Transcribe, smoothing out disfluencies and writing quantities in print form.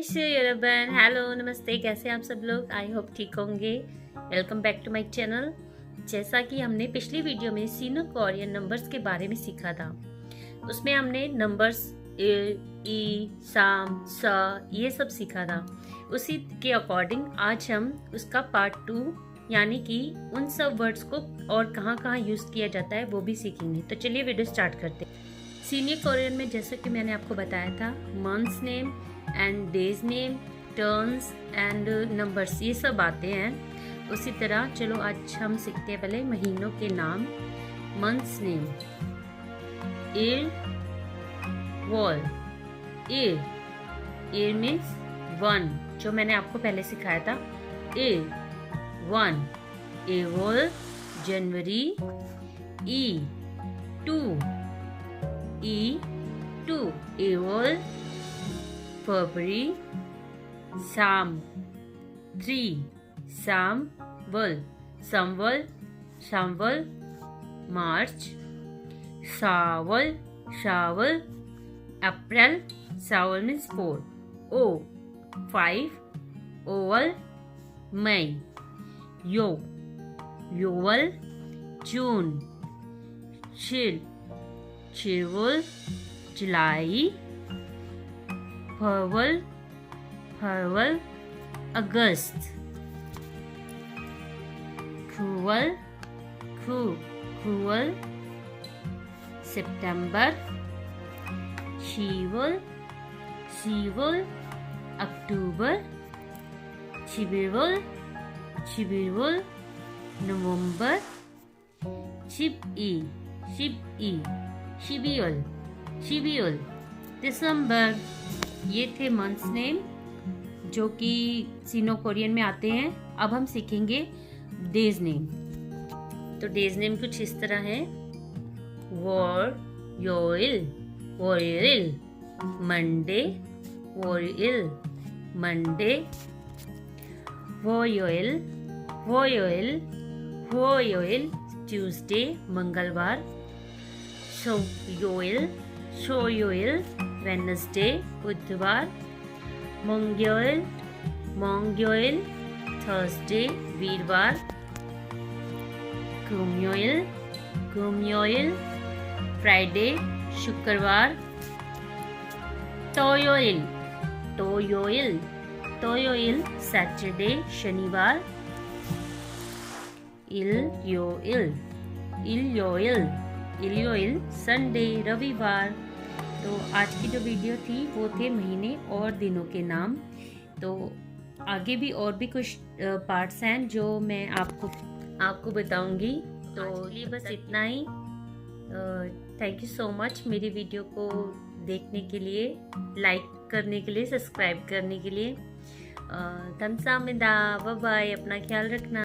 शेरबन hello नमस्ते, कैसे हैं आप सब लोग। आई होप ठीक होंगे। Welcome back to my channel. जैसा कि हमने पिछली वीडियो में सीनो कोरियन नंबर्स के बारे में सीखा था, उसमें हमने नंबर्स ई साम सा ये सब सीखा था। उसी के अकॉर्डिंग आज हम उसका पार्ट 2 यानी कि उन सब वर्ड्स को और कहाँ कहाँ यूज किया जाता है वो भी सीखेंगे। तो चलिए वीडियो स्टार्ट करते हैं। सीनियर कोरियन में जैसे कि मैंने आपको बताया था, months name and days name, turns and numbers ये सब आते हैं। उसी तरह चलो आज हम सीखते हैं पहले महीनों के नाम। मंथ्स नेम ईल वॉल। ईल मीन्स 1, जो मैंने आपको पहले सिखाया था। ईल 1, एवल जनवरी। ई 2, E2 एवल फरवरी। साम 3, सामवल शामवल मार्च। शावल अप्रैल। शावल मीन्स 4। ओ 5 ओवल मई। योवल जून। चिवल जुलाई। फरवल अगस्त। क्रूवल सितंबर। शीवल अक्टूबर। छिबिरवल नवंबर। शिबियोल दिसंबर। ये थे मंथ्स नेम जो कि सीनो कोरियन में आते हैं। अब हम सीखेंगे डेज नेम। तो डेज नेम कुछ इस तरह है। वॉरियल मंडे। वोयोइल ट्यूसडे मंगलवार। शोयोइल वेडनेसडे बुधवार। मोंगयोइल थर्सडे वीरवार। गुमयोइल फ्राइडे शुक्रवार। टोयोइल सैटरडे शनिवार। इलयोइल संडे रविवार। तो आज की जो वीडियो थी वो थे महीने और दिनों के नाम। तो आगे भी और भी कुछ पार्ट्स हैं जो मैं आपको बताऊंगी। तो ये बस इतना ही। थैंक यू सो मच मेरी वीडियो को देखने के लिए, लाइक करने के लिए, सब्सक्राइब करने के लिए। धन्यवाद। Bye bye. अपना ख्याल रखना।